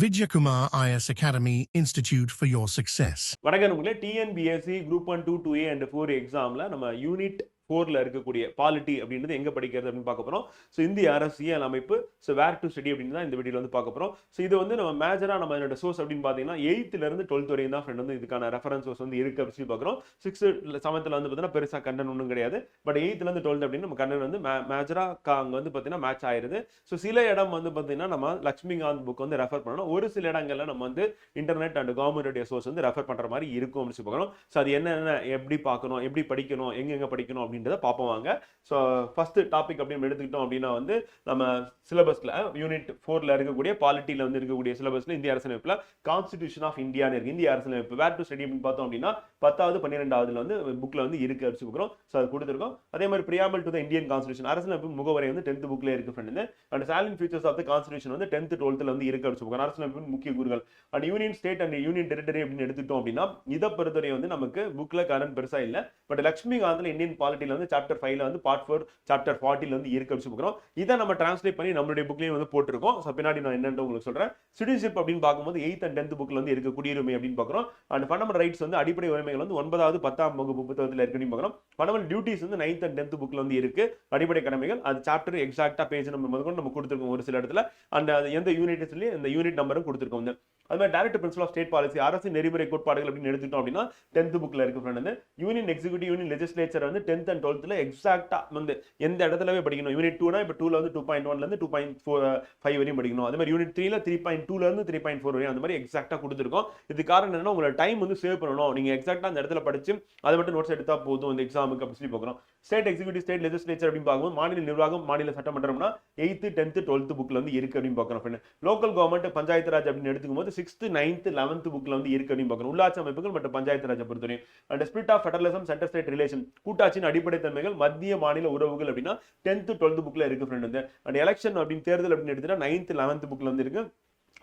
Vidyakumar IS Academy Institute for your success. வணக்கம் உங்களே TNPSC group 1 2 2A and 4 எக்ஸாம்ல நம்ம யூனிட் 4ல இருக்கக்கூடிய பாலிட்டி அப்படின்றது எங்க படிக்கிறது அப்படின்னு பார்க்க போறோம். ஸோ இந்திய அரசியல் அமைப்பு, ஸோ வேர் டு ஸ்டடி அப்படின்னு தான் இந்த வீடியோல வந்து பார்க்க போறோம். ஸோ இது வந்து நம்ம மேஜரா நம்ம என்னோட சோர்ஸ் அப்படின்னு பார்த்தீங்கன்னா 8th இருந்து 12th வரையும் தான் ஃப்ரெண்ட் வந்து இதுக்கான ரெஃபரன்ஸ் சோர்ஸ் வந்து இருக்கு அப்படின்னு பார்க்குறோம். 6th 7th வந்து பார்த்தீங்கன்னா பெருசா கண்டென்ட் ஒன்றும் கிடையாது. பட் 8th இருந்து 12th அப்படின்னு நம்ம கண்டென்ட் வந்து மேஜரா அங்கே வந்து பார்த்தீங்கன்னா மேட்ச் ஆயிருது. ஸோ சில இடம் வந்து பார்த்தீங்கன்னா நம்ம லட்சுமிகாந்த் புக் வந்து ரெஃபர் பண்ணணும். ஒரு சில இடங்கள்ல நம்ம வந்து இன்டர்நெட் அண்ட் கவர்மெண்ட் சோர்ஸ் வந்து ரெஃபர் பண்ற மாதிரி இருக்கும் அப்படின்னு பார்க்கணும். ஸோ அது என்னென்ன எப்படி பார்க்கணும், எப்படி படிக்கணும், எங்கெங்க படிக்கணும் அப்படின்றத பார்ப்போம் வாங்க. ஸோ ஃபர்ஸ்ட் டாபிக் அப்படின்னு எடுத்துக்கிட்டோம் அப்படின்னா வந்து நம்ம சிலபஸ்ல யூனிட் 4ல இருக்கக்கூடிய பாலிட்டியில வந்து இருக்கக்கூடிய சிலபஸ்ல இந்திய அரசியலமைப்புல கான்ஸ்டிடியூஷன் ஆஃப் இந்தியான்னு இருக்கு. இந்திய அரசியலமைப்பு வேர் டு ஸ்டடி அப்படின்னு பார்த்தோம் அப்படின்னா 10வது 12வதுல வந்து புக்ல வந்து இருக்கு அப்படின்னு சொல்றோம். ஸோ அது கொடுத்துருக்கோம். அதே மாதிரி பிரியாமல் டு த இந்தியன் கான்ஸ்டிடியூஷன் அரசியலமைப்பு முகவரை வந்து 10th புக்ல இருக்கு friend. And salient features of the constitution வந்து 10th 12th வந்து இருக்கு அப்படின்னு சொல்றோம். அரசியலமைப்பு முக்கிய கூறுகள் and union state and union territory அப்படின்னு எடுத்துட்டோம் அப்படின்னா இதை பொறுத்தவரை வந்து நமக்கு புக்ல கரண்ட் பெருசா இல்ல. பட் லட்சுமிகாந்த்ல இந்தியன் பாலிட்டியில வந்து சாப்டர் 5ல வந்து பார்ட் 4 சாப்டர் 40ல வந்து இருக்கு அப்படின்னு சொல்றோம். இதை நம்ம டிரான்ஸ்லேட் பண்ணி நம்மளுடைய புக்லயும் வந்து போட்டுருக்கோம். ஸோ பின்னாடி நான் என்னன்னு உங்களுக்கு சொல்றேன். சிட்டிசன்ஷிப் அப்படின்னு பார்க்கும்போது 8th and 10th புக்ல வந்து இருக்கு குடியுரிமை அப்படின்னு பார்க்குறோம். அண்ட் ஃபண்டமெண்டல் ரைட்ஸ் வந்து அடிப்படை உரிமைகள் வந்து 9வது 10ஆம் வகுப்பு புத்தகத்தில் இருக்கு அப்படின்னு பார்க்குறோம். ஃபண்டமெண்டல் டியூட்டிஸ் வந்து 9th and 10th புக்ல வந்து இருக்கு அடிப்படை கடமைகள். அது சாப்டர் எக்ஸாக்டா பேஜ் நம்பர் முதற்கொண்டு நம்ம கொடுத்துருக்கோம் ஒரு சில இடத்துல. அண்ட் எந்த யூனிட்ஸ்லயும் இந்த யூனிட் நம்பரும் கொடுத்துருக்கோம். அது மாதிரி direct principle of state policy அரசு நெறிமுறை கோட்பாடுகள் அப்படின்னு எடுத்துட்டோம் அப்படின்னா 10th புக்ல இருக்கு friend. Union executive union legislature வந்து 10th and 12th எக்ஸாக்டா வந்து எந்த இடத்துலவே படிக்கணும். யூனிட் 2னா இப்போ 2ல வந்து 2.1ல இருந்து 2.5 வரையும் படிக்கணும். அதே மாதிரி யூனிட் 3ல 3.2ல இருந்து 3.4 வரையும் அந்த மாதிரி எக்ஸாக்டா கொடுத்துருக்கோம். இது காரணம் என்னன்னா உங்களோட டைம் வந்து சேவ் பண்ணணும். நீங்க எக்ஸாக்டா அந்த இடத்துல படிச்சு அதை மட்டும் நோட்ஸ் எடுத்தா போதும் இந்த எக்ஸாமுக்கு அப்படின்னு சொல்லி பார்க்குறோம். ஸ்டேட் எக்ஸிக்யூட்டிவ் ஸ்டேட் லெஜிஸ்லேச்சர் அப்படின்னு பார்க்கும்போது மாநில நிர்வாகம் மாநில சட்டமன்றம்னா 8th 10th 12th புக்ல வந்து இருக்கு அப்படின்னு பார்க்குறோம். லோக்கல் கவர்மெண்ட் பஞ்சாயத்து ராஜ் அப்படின்னு எடுத்துக்கும் போது 6th 9th 11th புக்ல வந்து இருக்கு அப்படின்னு பார்க்கணும். உள்ளாட்சி அமைப்புகள் மற்றும் பஞ்சாயத்து ராஜை பொறுத்தவரை and spirit of federalism centre state relation கூட்டாட்சியின் அடிப்படை தன்மைகள் மத்திய மாநில உறவுகள் அப்படின்னா 10th 12th புக்ல இருக்கு ஃப்ரெண்ட். அண்ட் எலெக்ஷன் அப்படின்னு தேர்தல் அப்படின்னு எடுத்துட்டா 9th 11th புக்ல வந்து இருக்கு.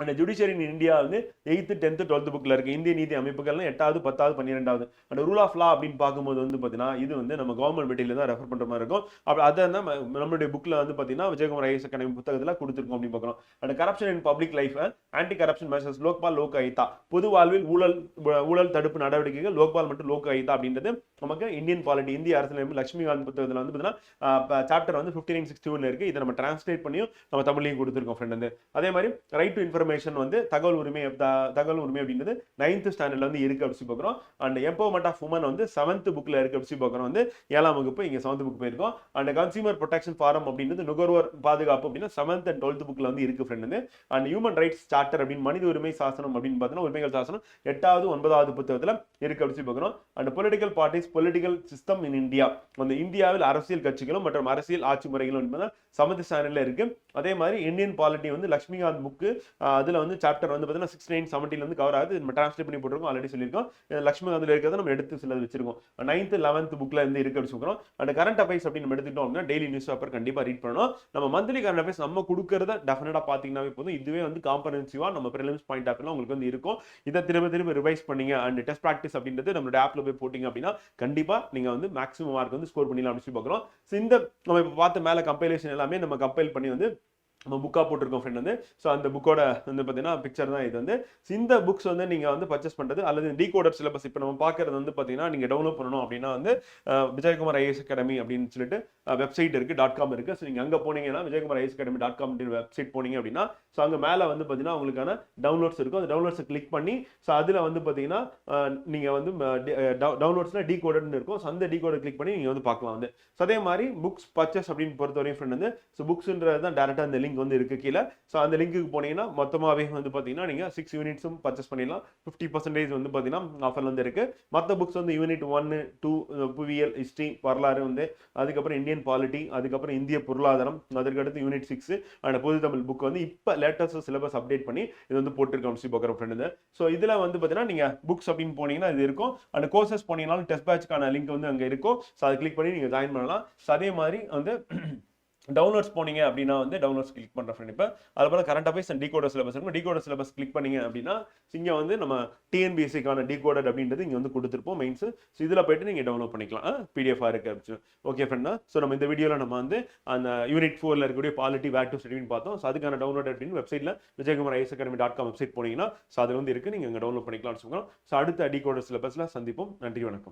அண்ட் ஜுடிஷியரி இன் இந்தியா வந்து 8th 10th 12th புக்ல இருக்கு. இந்திய நீதி அமைப்புகள்லாம் 8வது 10வது 12வது. அண்ட் ரூல் ஆஃப் லா அப்படின்னு பார்க்கும்போது வந்து பாத்தீங்கன்னா இது வந்து நம்ம கவர்மெண்ட் மெட்டீரியல் தான் ரெஃபர் பண்ற மாதிரி இருக்கும். அப்ப அதை நம்மளுடைய புக்ல வந்து பாத்தீங்கன்னா விஜயகுமார் ஐஏஎஸ் அகாடமி புத்தகத்துல கொடுத்துருக்கோம் அப்படின்னு பார்க்கிறோம். And corruption in public life anti corruption measures Lokpal Lok Ayukta பொது வாழ்வில் ஊழல் தடுப்பு நடவடிக்கைகள் லோக்பால் மற்றும் லோக் ஆயுதா அப்படின்றது நமக்கு இந்தியன் பாலிட்டி இந்திய அரசியலமைப்பு லட்சுமிகாந்த் புத்தகத்துல வந்து பாத்தீங்கன்னா சாப்டர் வந்து 5961 இருக்கு. இதை நம்ம டிரான்ஸ்லேட் பண்ணியும் நம்ம தமிழ்லையும் கொடுத்துருக்கோம் ஃப்ரெண்ட். அதே மாதிரி ரைட் டு இன்ஃபர்மேஷன் வந்து தகவல் உரிமை அப்படின்றது 9th ஸ்டாண்டர்ட்ல வந்து இருக்கு அப்படி பார்க்கிறோம். அண்ட் எம்பவர்மெண்ட் ஆஃப் உமன் வந்து 7th புக்ல இருக்கு அப்படி பார்க்கிறோம். வந்து 7ஆம் வகுப்பு இங்க 7th புக் போயிருக்கோம். அண்ட் கன்சியூமர் ப்ரொடெக்ஷன் ஃபாரம் அப்படின்றது நுகர்வோர் பாதுகாப்பு அப்படின்னா 7th and 12th புக்ல வந்து இருக்கு friend. And human rights charter அப்படின்னு மனித உரிமை சாசனம் அப்படின்னு பார்த்தீங்கன்னா உரிமைகள் சாசனம் 8வது 9வது புத்தகத்துல இருக்கு அப்படி பார்க்கிறோம். And political parties political system in India அந்த இந்தியாவில் அரசியல் கட்சிகளும் மற்றும் அரசியல் ஆட்சி முறைகளும் என்பது 7th ஸ்டாண்டர்ட்ல இருக்கு. அதே மாதிரி இந்தியன் பாலிட்டி வந்து லட்சுமிகாந்த் புக்கு அதுல வந்து சாப்டர் வந்து பாத்தீங்கன்னா 6970 வந்து கவர் ஆகுது. நம்ம டிரான்ஸ்லேட் பண்ணி போட்டுருக்கோம் ஆல்ரெடி சொல்லியிருக்கோம். லட்சுமிகாந்த்ல இருக்கிறத நம்ம எடுத்து சிலது வச்சிருக்கோம். 9th 11th புக்ல இருந்து இருக்கு அப்படி சொல்றோம். அண்ட் கரண்ட் அஃபேர்ஸ் அப்படின்னு நம்ம எடுத்துட்டோம் அப்படின்னா டெய்லி நியூஸ் பேப்பர் கண்டிப்பா ரீட் பண்ணணும். நம்ம மந்த்லி கரண்ட் அஃபேர்ஸ் நம்ம கொடுக்கறத டெஃபினட்டா பாத்தீங்கன்னாவே போதும். இதுவே வந்து காம்பரன்சிவா நம்ம பிரிலிம்ஸ் பாயிண்ட் ஆஃப் உங்களுக்கு வந்து இருக்கும். இதை திரும்ப ரிவைஸ் பண்ணீங்க அண்ட் டெஸ்ட் பிராக்டிஸ் அப்படின்றது நம்மளோட ஆப்ல போய் போட்டீங்க அப்படின்னா கண்டிப்பா நீங்க வந்து மேக்ஸிமம் மார்க் வந்து ஸ்கோர் பண்ணலாம் அப்படின்னு சொல்லி பார்க்குறோம். இந்த நம்ம இப்போ பார்த்த மேல கம்பைலேஷன் எல்லாமே நம்ம கம்பைல் பண்ணி வந்து நம்ம புக்கா போட்டிருக்கோம் ஃப்ரெண்ட் வந்து. ஸோ அந்த புக்கோட வந்து பார்த்தீங்கன்னா பிக்சர் தான் இது வந்து. இந்த புக்ஸ் வந்து நீங்க வந்து பர்ச்சேஸ் பண்றது அல்லது டீகோடர் சிலபஸ் இப்போ நம்ம பார்க்கறது வந்து பார்த்தீங்கன்னா நீங்க டவுன்லோட் பண்ணணும் அப்படின்னா வந்து விஜயகுமார் ஐஏஎஸ் அகாடமி அப்படின்னு சொல்லிட்டு வெப்சைட் இருக்கு .com இருக்கு. ஸோ நீங்க அங்க போனீங்கன்னா Vijayakumar IAS academy .com website போனீங்க அப்படின்னா ஸோ அங்க மேல வந்து பார்த்தீங்கன்னா உங்களுக்கான டவுன்லோட்ஸ் இருக்கும். அந்த டவுன்லோட்ஸை கிளிக் பண்ணி ஸோ அதுல வந்து பார்த்தீங்கன்னா நீங்க வந்து டவுன்லோட்ஸ்ல டீகோடர்னு இருக்கும். ஸோ அந்த டீகோடர் கிளிக் பண்ணி நீங்க வந்து பார்க்கலாம் வந்து. ஸோ அதே மாதிரி புக்ஸ் பர்ச்சேஸ் அப்படின்னு பொறுத்தவரையும் ஃப்ரெண்ட் வந்து ஸோ புக்ஸ்ன்றது தான் டேரக்டா இந்த லிங்க் வந்து இருக்கு கீழே. ஸோ அந்த லிங்க்குக்கு போனீங்கன்னா மொத்தமாகவே வந்து பார்த்தீங்கன்னா நீங்கள் 6 யூனிட்ஸும் பர்ச்சேஸ் பண்ணிடலாம். 50% வந்து பார்த்தீங்கன்னா ஆஃபர்ல வந்து இருக்கு. மற்ற புக்ஸ் வந்து யூனிட் 1 2 புவியியல் ஹிஸ்ட்ரி வரலாறு வந்து அதுக்கப்புறம் இந்தியன் பாலிட்டி அதுக்கப்புறம் இந்திய பொருளாதாரம் அதற்கடுத்து யூனிட் 6 அண்ட் பொது தமிழ் புக் வந்து இப்போ லேட்டஸ்ட் சிலபஸ் அப்டேட் பண்ணி இது வந்து போட்டிருக்கோம் பார்க்குற ஃப்ரெண்டு. ஸோ இதில் வந்து பார்த்தீங்கன்னா நீங்கள் புக்ஸ் அப்படின்னு போனீங்கன்னா இது இருக்கும். அண்ட் கோர்சஸ் போனீங்கன்னாலும் டெஸ்ட் பேட்ச்க்கான லிங்க் வந்து அங்கே இருக்கும். ஸோ அதை கிளிக் பண்ணி நீங்கள் ஜாயின் பண்ணலாம். ஸோ அதே மாதிரி வந்து டவுன்லோட்ஸ் போனீங்க அப்படின்னா வந்து டவுன்லோட்ஸ் கிளிக் பண்ணுற ஃப்ரெண்ட் இப்போ அதுபோல் current affairs and decoder syllabus இருக்கும். டிகோடர் சிலபஸ் கிளிக் பண்ணீங்க அப்படின்னா இங்கே வந்து நம்ம டிஎன்பிஎஸ்சிக்கான டிகோடர் அப்படின்றது இங்கே வந்து கொடுத்துருப்போம் மெயின்ஸ். ஸோ இதில் போயிட்டு நீங்கள் டவுன்லோட் பண்ணிக்கலாம். பிடிஎஃபாக இருக்குது அப்படின்னு. ஓகே ஃப்ரெண்டா. ஸோ நம்ம இந்த வீடியோவில் நம்ம வந்து அந்த யூனிட் 4ல் இருக்கக்கூடிய பாலிட்டி வேர் டு ஸ்டடின்னு பார்த்தோம். ஸோ அதுக்கான டவுன்லோட் அப்படின்னு வெப்சைட்டில் vijayakumar.isacademy.com வெப்சைட் போனீங்கன்னா ஸோ அது வந்து இருக்குது. நீங்கள் இங்கே டவுன்லோட் பண்ணிக்கலாம்னு சொல்லுவோம். ஸோ அடுத்த டிகோடர் சிலபஸில் சந்திப்போம். நன்றி, வணக்கம்.